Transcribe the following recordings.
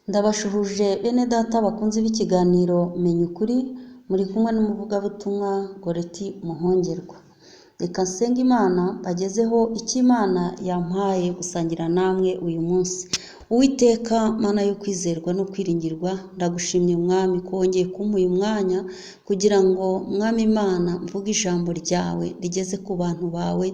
Ndabashuhuje bene data bakunze b'ikiganiro Menya Ukuri, muri kumwe n'umuvugabutumwa Goreti Muhongerwa. Reka nsenga Imana bagezeho icyo Imana yampaye gusangira namwe uyu munsi. Uwiteka Mana yo kwizerwa no kwiringirwa, ndagushimye Mwami ko wongeye kumpa uyu mwanya kugira ngo Mwami Imana mvuge ijambo ryawe rigeze ku bantu bawe.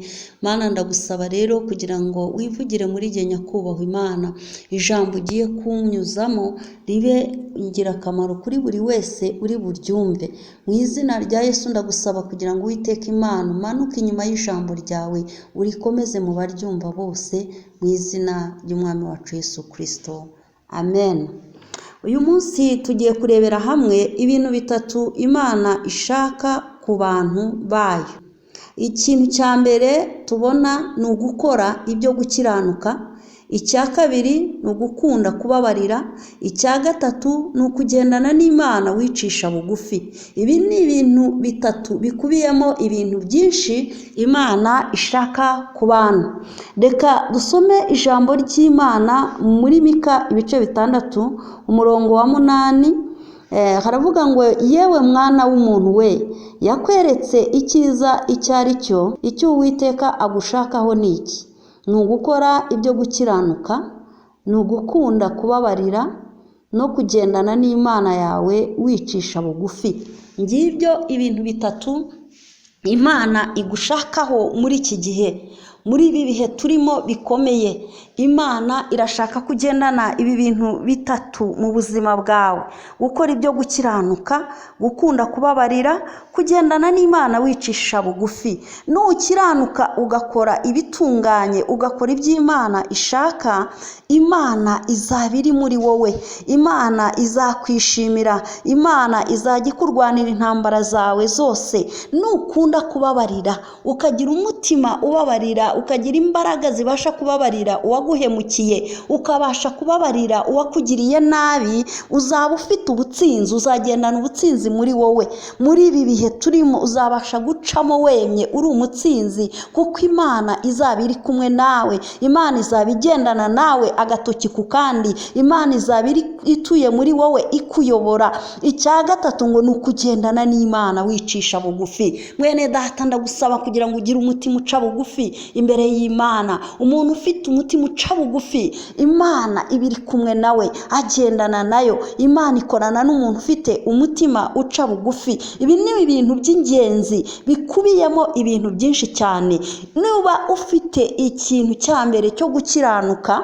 Mana ndagusaba rero kugira ngo wivugire muri jye nyakubahwa Imana, ijambo ugiye kunyuzamo ribe ingirakamaro kuri buri wese uri buryumve. Mu izina rya Yesu ndagusaba kugira ngo Uwiteka Imana umanuke inyuma y'ijambo ryawe, urikomeze mu baryumva bose, mu izina ry'Umwami wacu Yesu Kristo. Amen. Uyu munsi tugiye kurebera hamwe ibintu bitatu Imana ishaka ku bantu bayo. Ikintu cya mbere tubona ni ugukora ibyo gukiranuka. Icya kabiri ni ugukunda kubabarira. Icya gatatu ni ukugendana n'Imana wicisha bugufi. Ibi ni ibintu bitatu bikubiyemo ibintu byinshi Imana ishaka ku bantu. Reka dusome ijambo ry'Imana muri Mika ibice 6 umurongo wa 8. Haravuga ngo yewe mwana w'umuntu we, yakweretse icyiza icyo ari cyo, icyo Uwiteka agushakaho ni iki? Ni ugukora ibyo gukiranuka, ni ugukunda kubabarira, no kugendana n'Imana yawe wicisha bugufi. Ngibyo ibintu bitatu Imana igushakaho muri iki gihe, muri ibi bihe turimo bikomeye. Imana irashaka kugendana ibi bintu bitatu mu buzima bwawe: gukora ibyo gukiranuka, gukunda kubabarira, kugendana n'Imana wicisha bugufi. Nukiranuka ugakora ibitunganye, ugakora iby'Imana ishaka, Imana izaba iri muri wowe, Imana izakwishimira, Imana izajya ikurwanira intambara zawe zose. Nukunda kubabarira, ukagira umutima ubabarira, ukagira imbaraga zibasha kubabarira uwaguhemukiye, ukabasha kubabarira uwakugiriye nabi, uzaba ufite ubutsinzi, uzagendana ubutsinzi muri wowe. Muri ibi bihe turimo uzabasha gucamo wemye uri umutsinzi, kuko Imana izaba iri kumwe nawe, Imana izaba igendana nawe agatoki ku kandi, Imana izaba ituye muri wowe ikuyobora. Icya gatatu ngo ni ukugendana n'Imana wicisha bugufi. Mwene data ndagusaba kugira ngo ugire umutima uca bugufi imbere y'Imana. Umuntu ufite umutima uca bugufi, Imana iba iri kumwe nawe, agendana nayo. Imana ikorana n'umuntu ufite umutima uca bugufi. Ibi ni ibintu by'ingenzi bikubiyemo ibintu byinshi cyane. Niba ufite ikintu cya mbere cyo gukiranuka,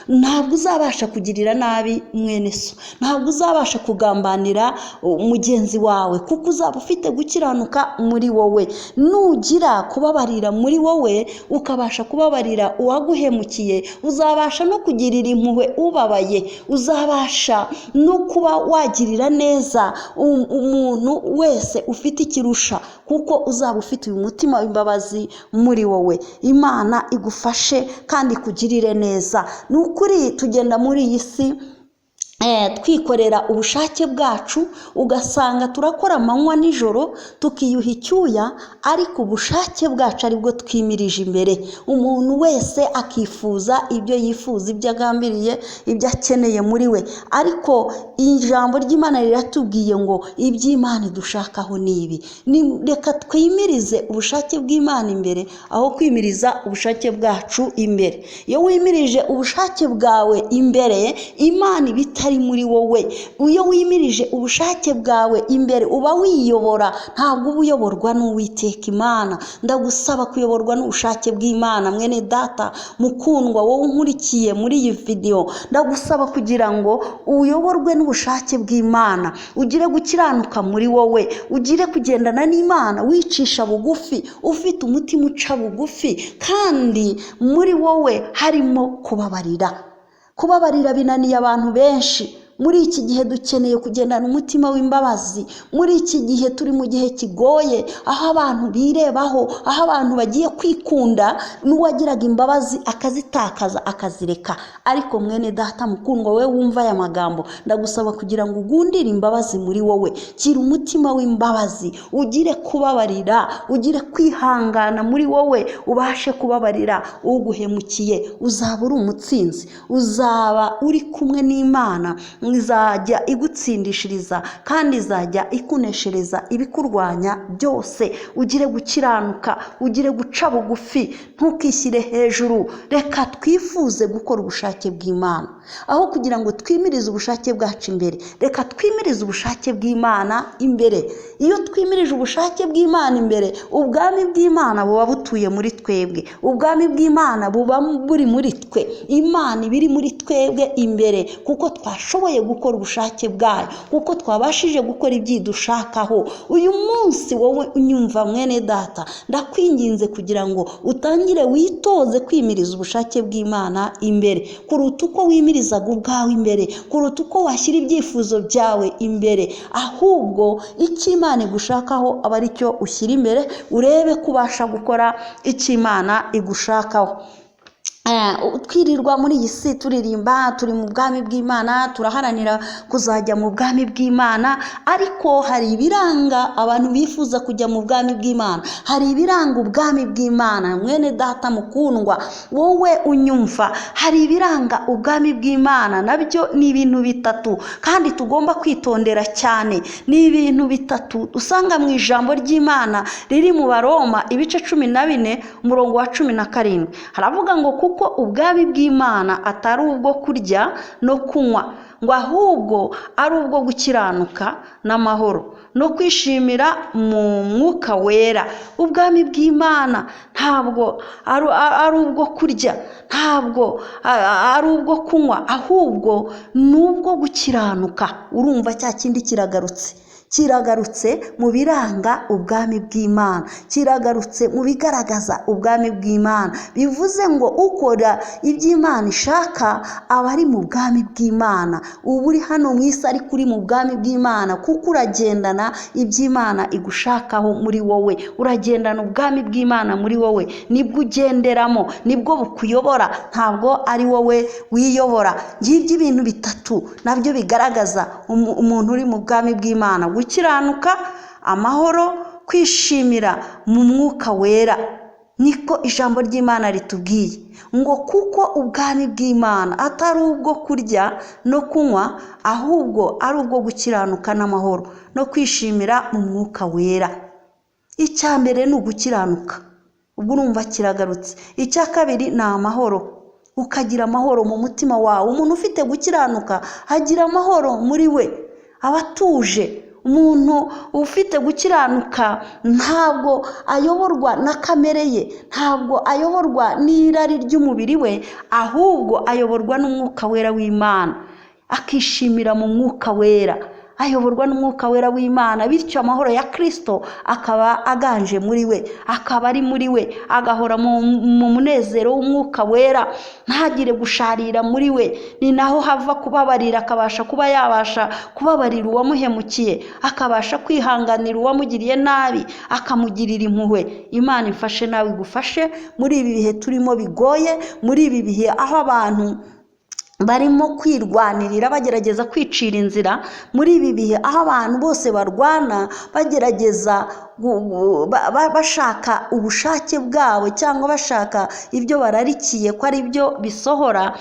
ntabwo uzabasha kugirira nabi mwene so, ntabwo uzabasha kugambanira mugenzi wawe, kuko uzaba ufite gukiranuka muri wowe. Nugira kubabarira muri wowe, ukabasha kubabarira uwaguhemukiye, uzabasha no kugirira impuhwe ubabaye, uzabasha no kuba wagirira neza umuntu wese ufite ikirusha, kuko uzaba ufite uyu mutima w'imbabazi muri wowe. Imana igufashe kandi ikugirire neza. Ni ukuri tugenda muri iyi si twikorera ubushake bwacu, ugasanga turakora amanywa nijoro tukiyuha icyuya, ariko ubushake bwacu aribwo twimirije imbere. Umuntu wese akifuza ibyo yifuza, ibyo agambiriye, ibyo akeneye muri we. Ariko ijambo ry'Imana riratubwiye ngo iby'Imana idushakaho ni ibi. Reka twimirize ubushake bw'Imana imbere aho kwimiriza ubushake bwacu imbere. Iyo wimirije ubushake bwawe imbere, Imana ibita muri wowe. Iyo wimirije ubushake bwawe imbere, uba wiyobora, ntabwo uba uyoborwa n'Uwiteka Imana. Ndagusaba kuyoborwa n'ubushake bw'Imana. Mwene data mukundwa, wowe unkurikiye muri iyi video, ndagusaba kugira ngo uyoborwe n'ubushake bw'Imana, ugire gukiranuka muri wowe, ugire kugendana n'Imana wicisha bugufi, ufite umutima uca bugufi, kandi muri wowe harimo kubabarira. Kubabarira binaniye abantu benshi. muri iki gihe dukeneye kugendana umutima w'imbabazi. Muri iki gihe turi mu gihe kigoye, aho abantu birebaho, aho abantu bagiye kwikunda, n'uwagiraga imbabazi akazitakaza akazireka. Ariko mwene data mukundwa, we wumva aya magambo, ndagusaba kugira ngo ugundire imbabazi muri wowe. Gira umutima w'imbabazi, ugire kubabarira, ugire kwihangana muri wowe, ubashe kubabarira uguhemukiye. Uzaba uri umutsinzi, uzaba uri kumwe n'Imana, izajya igutsindishiriza kandi izajya ikuneshereza ibikurwanya byose. Ugire gukiranuka, ugire guca bugufi, ntukishyire hejuru. Reka twifuze gukora ubushake bw'Imana, aho kugira ngo twimirize ubushake bwacu imbere, reka twimirize ubushake bw'Imana imbere. Iyo twimirije ubushake bw'Imana imbere, ubwami bw'Imana buba butuye muri twebwe, ubwami bw'Imana buba buri muri twe, Imana ibiri muri twebwe imbere, kuko twashoboye gukora ubushake bwayo, kuko twabashije gukora ibyidushakaho. Uyu munsi wowe unyumva mwene data, ndakwinginze kugira ngo utangire witoze kwimiriza ubushake bw'Imana imbere, kuruta uko wimirizaga ubwawe imbere, kuruta uko washyira ibyifuzo byawe imbere. Ahubwo icyo Imana igushakaho aba ari cyo ushyira imbere, urebe ko ubasha gukora icyo Imana igushakaho. Twirirwa muri iyi si turirimba turi mu bwami bw'Imana, turaharanira kuzajya mu bwami bw'Imana, ariko hari ibiranga abantu bifuza kujya mu bwami bw'Imana, hari ibiranga ubwami bw'Imana. Mwene data mukundwa, wowe unyumva, hari ibiranga ubwami bw'Imana, nabyo ni ibintu bitatu kandi tugomba kwitondera cyane. Ni ibintu bitatu usanga mu ijambo ry'Imana riri mu Baroma ibice 14 umurongo wa 17. Haravuga ngo kuko ubwami bw'Imana atari ubwo kurya no kunywa, ngo ahubwo ari ubwo gukiranuka n'amahoro no kwishimira mu mwuka wera. Ubwami bw'Imana ntabwo ari ubwo kurya, ntabwo ari ubwo kunywa, ahubwo ni ubwo gukiranuka. Urumva cya kindi kiragarutse mu biranga ubwami bw'Imana, kiragarutse mu bigaragaza ubwami bw'Imana. Bivuze ngo ukora iby'Imana ishaka aba ari mu bwami bw'Imana. Ubu uri hano mu isi ariko uri mu bwami bw'Imana, kuko uragendana iby'Imana igushakaho muri wowe, uragendana ubwami bw'Imana muri wowe, nibwo ugenderamo, nibwo bukuyobora, ntabwo ari wowe wiyobora. Ngibyo ibintu bitatu nabyo bigaragaza umuntu uri mu bwami bw'Imana: gukiranuka, amahoro, kwishimira mu mwuka wera. Niko ijambo ry'Imana ritubwiye ngo kuko ubwami bw'Imana atari ubwo kurya no kunywa, ahubwo ari ubwo gukiranuka n'amahoro no kwishimira mu mwuka wera. Icya mbere ni ugukiranuka, ubwo urumva kiragarutse. Icya kabiri ni amahoro, ukagira amahoro mu mutima wawe. Umuntu ufite gukiranuka agira amahoro muri we, abatuje. Umuntu ufite gukiranuka ntabwo ayoborwa na kamere ye, ntabwo ayoborwa n'irari ry'umubiri we, ahubwo ayoborwa n'umwuka wera w'Imana, akishimira mu mwuka wera, ayoborwa n'umwuka wera w'Imana. Bityo amahoro ya Kristo akaba aganje muri we, akaba ari muri we, agahora mu munezero w'umwuka wera, ntagire gusharira muri we. Ni naho hava kubabarira, akabasha kuba yabasha kubabarira uwamuhemukiye, akabasha kwihanganira uwamugiriye nabi, akamugirira impuhwe. Imana ifashe nawe igufashe muri ibi bihe turimo bigoye, muri ibi bihe aho abantu barimo kwirwanirira bagerageza kwicira inzira, muri ibi bihe aho abantu bose barwana bagerageza bashaka ubushake bwabo, cyangwa bashaka ibyo bararikiye ko ari byo bisohora.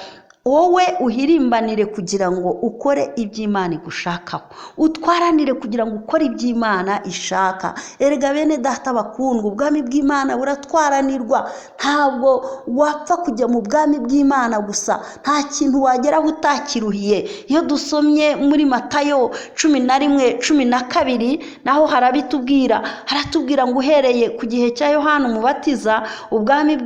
Wowe uhirimbanire kugira ngo ukore iby'Imana igushakaho, utwaranire kugira ngo ukore iby'Imana ishaka. Erega bene data bakundwa, ubwami bw'Imana buratwaranirwa. Ntabwo wapfa kujya mu bwami bw'Imana gusa, nta kintu wageraho utakiruhiye. Iyo dusomye muri Matayo 11:12 naho harabitubwira, haratubwira ngo uhereye ku gihe cya Yohana Umubatiza, ubwami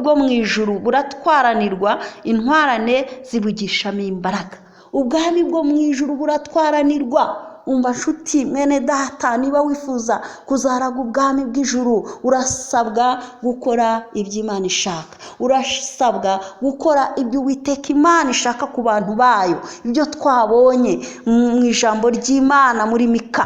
bwo mu ijuru buratwaranirwa, intwarane zibugishamo imbaraga. Ubwami bwo mu ijuru buratwaranirwa, umva nshuti mwene data, niba wifuza kuzaraga ubwami bw'ijuru, urasabwa gukora ibyo Imana ishaka, urasabwa gukora ibyo Uwiteka Imana ishaka ku bantu bayo, ibyo twabonye mu ijambo ry'Imana muri Mika.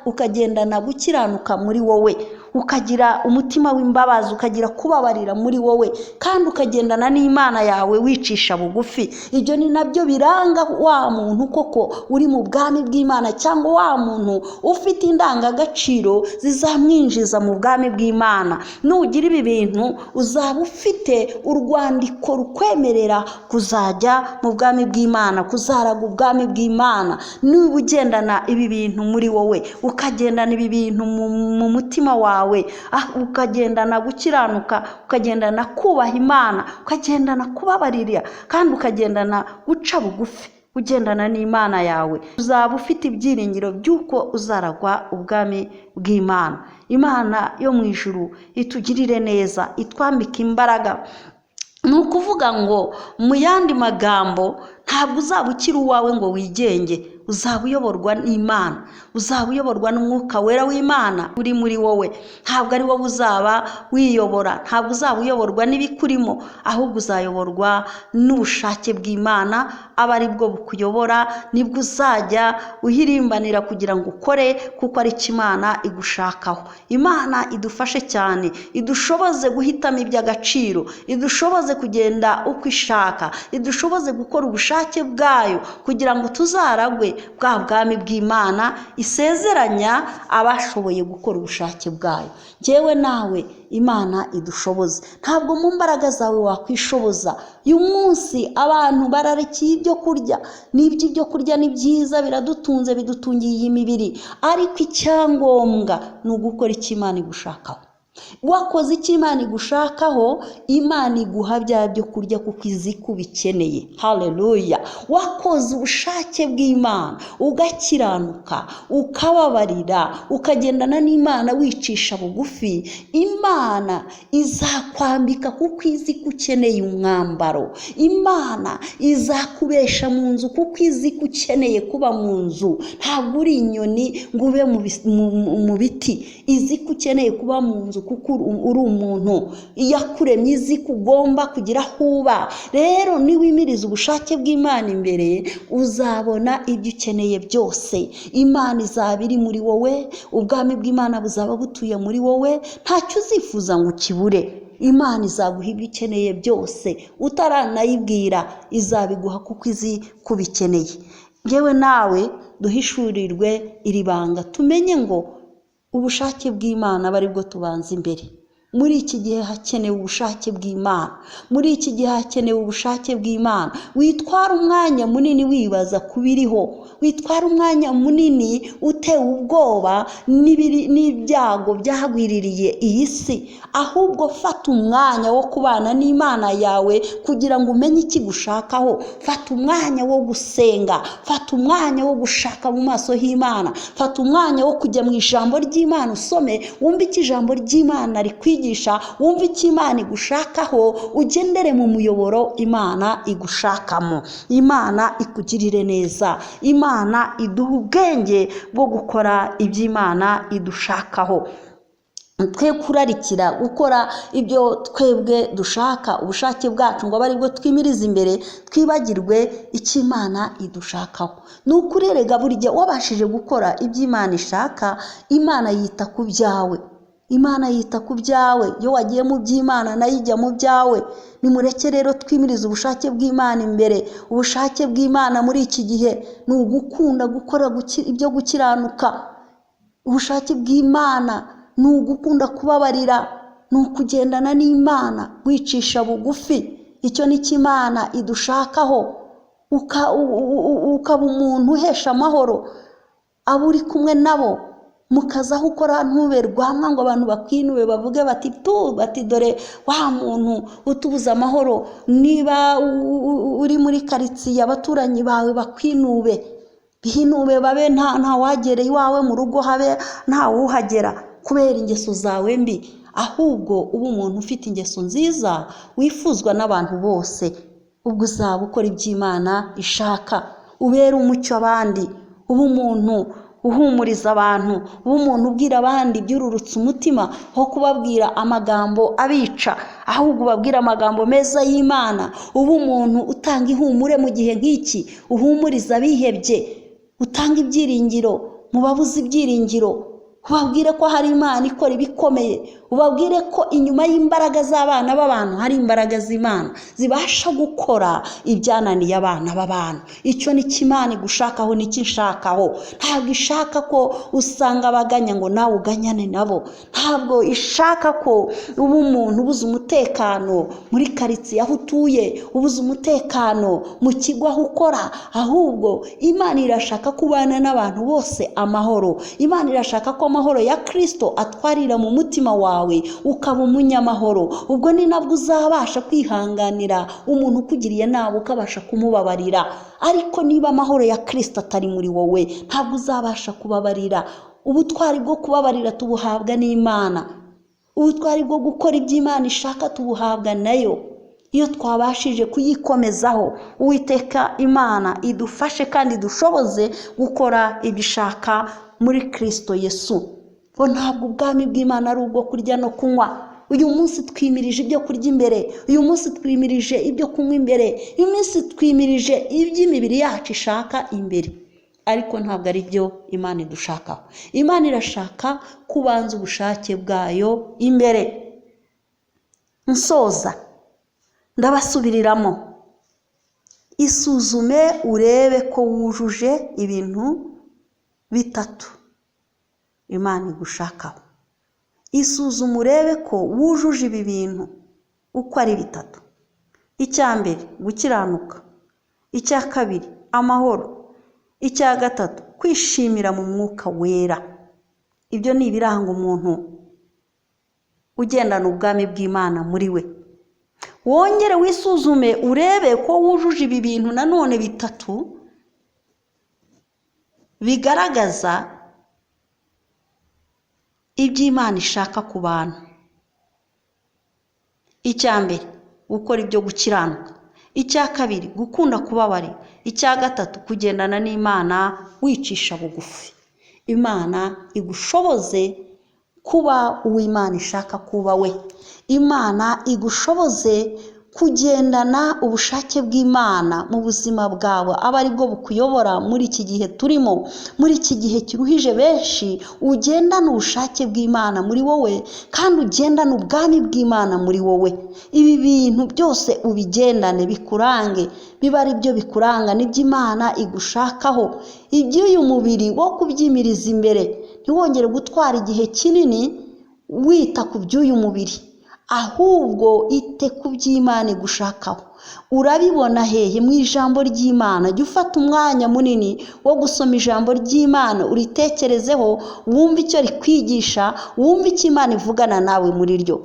ukagendana gukiranuka muri wowe, ukagira umutima w'imbabazi, ukagira kubabarira muri wowe, kandi ukagendana n'Imana yawe wicisha bugufi. Ibyo ni nabyo biranga wa muntu koko uri mu bwami bw'Imana, cyangwa wa muntu ufite indangagaciro zizamwinjiza mu bwami bw'Imana. Nugira ibi bintu uzaba ufite urwandiko rukwemerera kuzajya mu bwami bw'Imana, kuzaraga ubwami bw'Imana. Niba ugendana ibi bintu muri wowe, ukagendana ibi bintu mu mutima wawe, ukagendana gukiranuka, ukagendana kubaha Imana, ukagendana kubabarira, kandi ukagendana guca bugufi, ugendana n'Imana yawe, uzaba ufite ibyiringiro by'uko uzaragwa ubwami bw'Imana. Imana yo mu ijuru itugirire neza, itwambike imbaraga. Ni ukuvuga ngo mu yandi magambo, ntabwo uzaba ukiri uwawe ngo wigenge, uzaba uyoborwa n'Imana, uzaba uyoborwa n'Umwuka Wera w'Imana uri muri wowe. Ntabwo ari wowe uzaba wiyobora, ntabwo uzaba uyoborwa n'ibikurimo, ahubwo uzayoborwa n'ubushake bw'Imana, aba ari bwo bukuyobora. Nibwo uzajya uhirimbanira kugira ngo ukore, kuko ari cyo Imana igushakaho. Imana idufashe cyane, idushoboze guhitamo iby'agaciro, idushoboze kugenda uko ishaka, idushoboze gukora ubushake bwayo, kugira ngo tuzaragwe bwa bwami bw'Imana isezeranya abashoboye gukora ubushake bwayo. Njyewe nawe Imana idushoboze, ntabwo mu mbaraga zawe wakwishoboza. Uyu munsi abantu bararekeye ibyo kurya, n'ibyo ibyo kurya ni byiza, biradutunze, bidutungiye iyi mibiri, ariko icyangombwa ni ugukora icyo Imana igushakaho. Wakoze icyo Imana igushakaho, Imana iguha bya byo kurya kuko izi ko ubikeneye. Haleluya! Wakoze ubushake bw'Imana, ugakiranuka, ukababarira, ukagendana n'Imana wicisha bugufi, Imana izakwambika kuko izi ko ukeneye umwambaro. Imana izakubesha mu nzu kuko izi ko ukeneye kuba mu nzu. Ntabwo uri inyoni ngo ube mu biti, izi ko ukeneye kuba mu nzu kuko uri umuntu. Yakuremye izi ko ugomba kugira aho uba. Rero niwimiriza ubushake bw'Imana imbere, uzabona ibyo ukeneye byose. Imana izaba iri muri wowe, ubwami bw'Imana buzaba butuye muri wowe, ntacyo uzifuza ngo ukibure. Imana izaguha ibyo ukeneye byose, utaranayibwira izabiguha kuko izi ko ubikeneye. Yewe nawe duhishurirwe iri banga, tumenye ngo ubushake bw'Imana aba ari bwo tubanza imbere. Muri iki gihe hakenewe ubushake bw'Imana, muri iki gihe hakenewe ubushake bw'Imana. Witwara umwanya munini wibaza kubiriho, witwara umwanya munini utewe ubwoba n'ibyago byahagwiririye iyi si, ahubwo fata umwanya wo kubana n'Imana yawe kugira ngo umenye ikigushakaho. Fata umwanya wo gusenga, fata umwanya wo gushaka mu maso y'Imana, fata umwanya wo kujya mu ijambo ry'Imana, usome wumve icyo ijambo ry'Imana rikwigisha, wumve icyo Imana igushakaho, ugendere mu muyoboro Imana igushakamo. Imana ikugirire neza, Imana iduha ubwenge bwo gukora iby'Imana idushakaho. Twe kurarikira gukora ibyo twebwe dushaka, ubushake bwacu ngo abe ari bwo twimiriza imbere, twibagirwe icyo Imana idushakaho. Ni ukurerega burya wabashije gukora iby'Imana ishaka, Imana yita ku byawe. Imana yita ku byawe. Iyo wagiye mu by'Imana nayo ijya mu byawe. Nimureke rero twimirize ubushake bw'Imana imbere. Ubushake bw'Imana muri iki gihe ni ugukunda gukora ibyo gukiranuka. Ubushake bw'Imana ni ugukunda kubabarira, ni ukugendana n'Imana wicisha bugufi. Icyo ni cyo Imana idushakaho. Ukaba umuntu uhesha amahoro abo uri kumwe nabo, mukazaho ukora ntuberwamwa ngo abantu bakwinuwe bavuge bati dore wa muntu utubuza amahoro. Niba uri muri karitsiye abaturanyi bawe bakwinuwe, bihinube babe nta wagere iwawe mu rugo habe nta wuhagera kubera ingeso zawe mbi, ahubwo uba umuntu ufite ingeso nziza wifuzwa n'abantu bose. Ubwo uzaba ukora iby'Imana ishaka, ubera umucyo abandi, uba umuntu uhumuriza abantu, uba umuntu ubwira abandi ibyururutse umutima, aho kubabwira amagambo abica, ahubwo ubabwira amagambo meza y'Imana. Uba umuntu utanga ihumure mu gihe nk'iki, uhumuriza abihebye, utanga ibyiringiro mu babuze ibyiringiro, ubabwire ko hari Imana ikora ibikomeye, ubabwire ko inyuma y'imbaraga z'abana b'abantu hari imbaraga z'Imana zibasha gukora ibyananiye abana b'abantu. Icyo ni Imana igushakaho, n'iki nshakaho. Ntabwo ishaka ko usanga abaganya ngo nawe uganyane nabo, ntabwo ishaka ko uba umuntu ubuze umutekano muri karitsiye aho utuye, ubuze umutekano mu kigo aho ukora, ahubwo Imana irashaka kubana n'abantu bose amahoro. Imana irashaka ko amahoro ya Kristo atwarira mu mutima wawe ukaba umunyamahoro. Ubwo ni nabwo uzabasha kwihanganira umuntu ukugiriye nabi ukabasha kumubabarira. Ariko niba amahoro ya Kristo atari muri wowe, ntabwo uzabasha kubabarira. Ubutwari bwo kubabarira tubuhabwa n'Imana, ubutwari bwo gukora iby'Imana ishaka tubuhabwa nayo. Iyo twabashije kuyikomezaho, Uwiteka Imana idufashe kandi dushoboze gukora ibishaka muri Kristo Yesu. Ngo ntabwo ubwami bw'Imana ari ubwo kurya no kunywa. Uyu munsi twimirije ibyo kurya imbere, uyu munsi twimirije ibyo kunywa imbere, uyu munsi twimirije iby'imibiri yacu ishaka imbere, ariko ntabwo ari byo Imana idushakaho. Imana irashaka kubanza ubushake bwayo imbere. Nsoza ndabasubiriramo, isuzume urebe ko wujuje ibintu bitatu Imana igushakaho. Isuzume urebe ko wujuje ibi bintu uko ari bitatu. Icya mbere, gukiranuka. Icya kabiri, amahoro. Icya gatatu, kwishimira mu mwuka wera. Ibyo ni ibiranga umuntu ugendana ubwami bw'Imana muri we. Wongere wisuzume urebe ko wujuje ibi bintu nanone bitatu bigaragaza iby'Imana ishaka ku bantu. Icya mbere, gukora ibyo gukiranuka. Icya kabiri, gukunda kubabarira. Icya gatatu, kugendana n'Imana wicisha bugufi. Imana igushoboze kuba uw'Imana ishaka kuba we. Imana igushoboze kugendana ubushake bw'Imana mu buzima bwawe, aba ari bwo bukuyobora muri iki gihe turimo, muri iki gihe kiruhije benshi. Ugendana ubushake bw'Imana muri wowe kandi ugendana ubwami bw'Imana muri wowe. Ibi bintu byose ubigendane bikurange, biba ari byo bikuranga n'iby'Imana igushakaho. Iby'uyu mubiri wo kubyimiriza imbere, ntiwongere gutwara igihe kinini wita ku by'uyu mubiri, ahubwo ite ku by'Imana igushakaho. Urabibona hehe? Mu ijambo ry'Imana. Jya ufata umwanya munini wo gusoma ijambo ry'Imana, uritekerezeho, wumve icyo rikwigisha, wumve icyo Imana ivugana nawe muri ryo.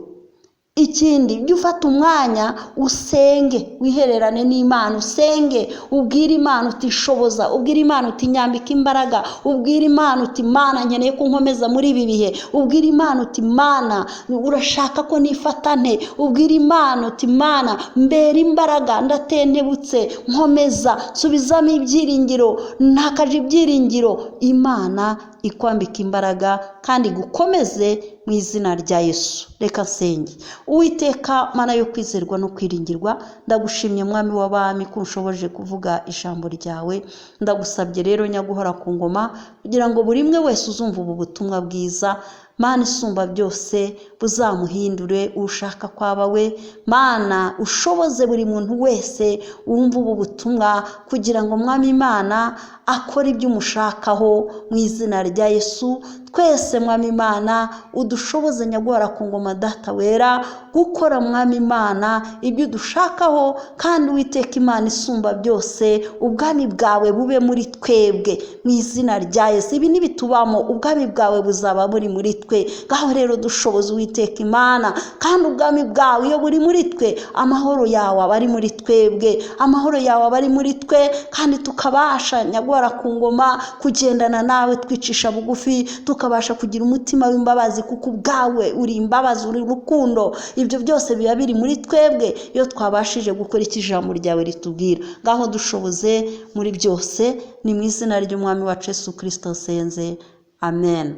Ikindi, jya ufata umwanya usenge, wihererane n'Imana, usenge, ubwire Imana uti shoboza, ubwire Imana uti nyambika imbaraga, ubwire Imana uti Mana nkeneye ko nkomeza muri ibi bihe, ubwire Imana uti Mana urashaka ko nifatane, ubwire Imana uti Mana mbera imbaraga, ndatentebutse, nkomeza, subizamo ibyiringiro, ntakaje ibyiringiro. Imana ikwambika imbaraga kandi gukomeze mu izina rya Yesu. Reka nsenge. Uwiteka Mana yo kwizerwa no kwiringirwa, ndagushimye Mwami w'abami ko unshoboje kuvuga ijambo ryawe. Ndagusabye rero nyaguhora ku ngoma, kugira ngo buri umwe wese uzumva ubu butumwa bwiza, Mana isumba byose, buzamuhindure ushaka kwaba we. Mana ushoboze buri muntu wese wumva ubu butumwa, kugira ngo Mwami Imana akora ibyo umushakaho mu izina rya Yesu. Twese Mwami Imana udushoboze nyaguhora ku ngoma Data wera, gukora Mwami Imana ibyo udushakaho, kandi Uwiteka Imana isumba byose, ubwami bwawe bube muri twebwe mu izina rya Yesu. Ibi nibitubamo ubwami bwawe buzaba buri muri twe. Ngaho rero dushoboza Uwiteka Imana, kandi ubwami bwawe iyo buri muri twe, amahoro yawe aba ari muri twebwe, amahoro yawe aba ari muri twe, kandi tukabasha nyagora ku ngoma kugendana nawe twicisha bugufi, tukabasha kugira umutima w'imbabazi, kuko ubwawe uri imbabazi, uri urukundo. Ibyo byose biba biri muri twebwe iyo twabashije gukora icyo ijambo ryawe ritubwira. Ngaho dushoboze muri byose, ni mu izina ry'umwami wacu Yesu Kristo senze, amen.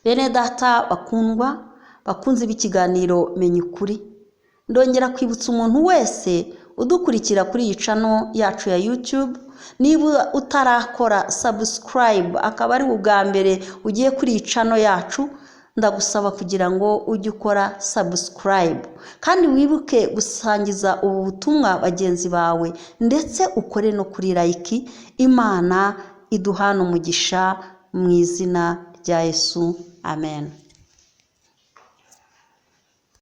Bene data bakundwa, bakunze b'ikiganiro Menya Ukuri, ndongera kwibutsa umuntu wese udukurikira kuri iyi channel yacu ya YouTube, niba utarakora subscribe akaba ari ubwa mbere ugiye kuri iyi channel yacu, ndagusaba kugira ngo ujye ukora subscribe, kandi wibuke gusangiza ubu butumwa bagenzi bawe, ndetse ukore no kuri like. Imana iduhana umugisha mu izina rya Yesu, amen.